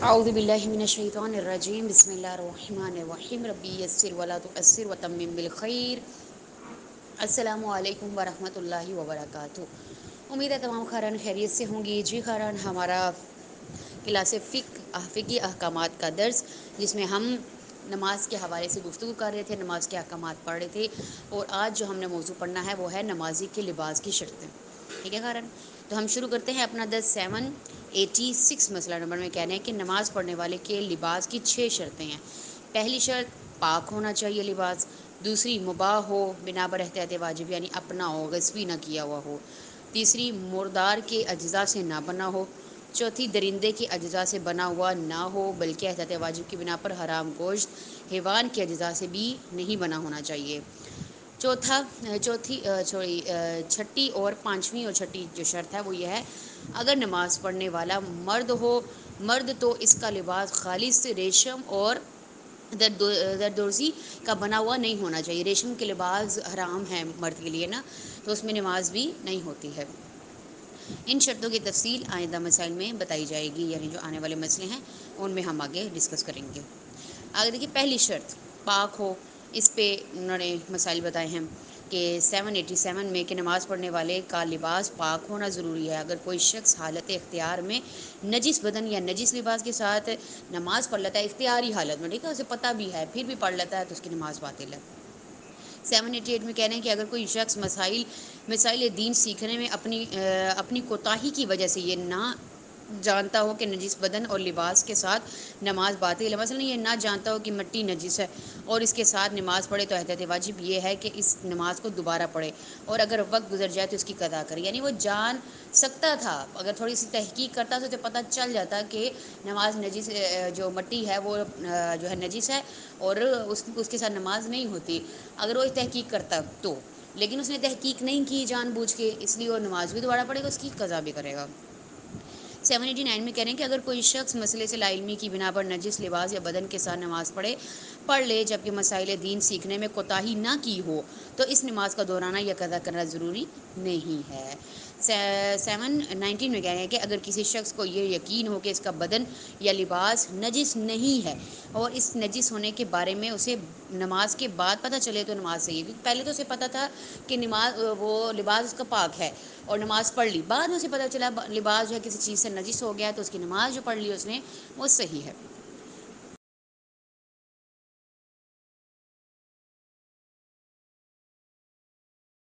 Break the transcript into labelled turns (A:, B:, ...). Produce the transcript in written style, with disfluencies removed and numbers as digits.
A: اعوذ باللہ من الشیطان الرجیم بسم اللہ الرحمن الرحیم ربی یسر ولا تؤثر وتمم بالخیر۔ السلام علیکم ورحمۃ اللہ وبرکاتہ۔ امید ہے تمام خیران خیریت سے ہوں گی۔ جی خیران، ہمارا کلاس فقہی احکامات کا درس، جس میں ہم نماز کے حوالے سے گفتگو کر رہے تھے، نماز کے احکامات پڑھ رہے تھے، اور آج جو ہم نے موضوع پڑھنا ہے وہ ہے نمازی کے لباس کی شرطیں۔ ٹھیک ہے خیران، تو ہم شروع کرتے ہیں اپنا 786 مسئلہ نمبر میں کہنا ہے کہ نماز پڑھنے والے کے لباس کی 6 شرطیں ہیں۔ پہلی شرط، پاک ہونا چاہیے لباس۔ دوسری، مباح ہو، بنا بر احتیاط واجب، یعنی اپنا ہو، غصبی نہ کیا ہوا ہو۔ تیسری، مردار کے اجزاء سے نہ بنا ہو۔ چوتھی، درندے کے اجزاء سے بنا ہوا نہ ہو بلکہ احتیاط واجب کی بنا پر حرام گوشت حیوان کے اجزاء سے بھی نہیں بنا ہونا چاہیے۔ چھٹی اور پانچویں اور چھٹی جو شرط ہے وہ یہ ہے، اگر نماز پڑھنے والا مرد تو اس کا لباس خالص ریشم اور زردوزی کا بنا ہوا نہیں ہونا چاہیے۔ ریشم کے لباس حرام ہے مرد کے لیے نا، تو اس میں نماز بھی نہیں ہوتی ہے۔ ان شرطوں کی تفصیل آئندہ مسائل میں بتائی جائے گی، یعنی جو آنے والے مسئلے ہیں ان میں ہم آگے ڈسکس کریں گے۔ آگے دیکھیے، پہلی شرط پاک ہو، اس پہ انہوں نے مسائل بتائے ہیں کہ 787 میں کہ نماز پڑھنے والے کا لباس پاک ہونا ضروری ہے۔ اگر کوئی شخص حالت اختیار میں نجس بدن یا نجس لباس کے ساتھ نماز پڑھ لیتا ہے، اختیاری حالت میں، ٹھیک ہے، اسے پتہ بھی ہے پھر بھی پڑھ لیتا ہے، تو اس کی نماز باطل ہے۔ 788 میں کہہ رہے ہیں کہ اگر کوئی شخص مسائل دین سیکھنے میں اپنی کوتاہی کی وجہ سے یہ نہ جانتا ہو کہ نجس بدن اور لباس کے ساتھ نماز باطل ہے، مثلا یہ نہ جانتا ہو کہ مٹی نجس ہے اور اس کے ساتھ نماز پڑھے، تو احتیاط واجب یہ ہے کہ اس نماز کو دوبارہ پڑھے، اور اگر وقت گزر جائے تو اس کی قضا کرے۔ یعنی وہ جان سکتا تھا، اگر تھوڑی سی تحقیق کرتا تو پتہ چل جاتا کہ نماز نجس، جو مٹی ہے وہ جو ہے نجس ہے اور اس کے ساتھ نماز نہیں ہوتی، اگر وہ تحقیق کرتا تو۔ لیکن اس نے تحقیق نہیں کی جان بوجھ کے، اس لیے وہ نماز بھی دوبارہ پڑھے گا، اس کی قضا بھی کرے گا۔ 789 میں کہہ رہے ہیں کہ اگر کوئی شخص مسئلے سے لا علمی کی بنا پر نجس لباس یا بدن کے ساتھ نماز پڑھ لے جبکہ مسائل دین سیکھنے میں کوتاہی نہ کی ہو، تو اس نماز کا دہرانا یا قضا کرنا ضروری نہیں ہے۔ 719 میں کہہ رہے ہیں کہ اگر کسی شخص کو یہ یقین ہو کہ اس کا بدن یا لباس نجس نہیں ہے اور اس نجس ہونے کے بارے میں اسے نماز کے بعد پتہ چلے تو نماز صحیح ہے۔ پہلے تو اسے پتہ تھا کہ وہ لباس اس کا پاک ہے اور نماز پڑھ لی، بعد میں اسے پتہ چلا لباس جو ہے کسی چیز سے نجس ہو گیا، تو اس کی نماز جو پڑھ لی اس نے وہ صحیح ہے۔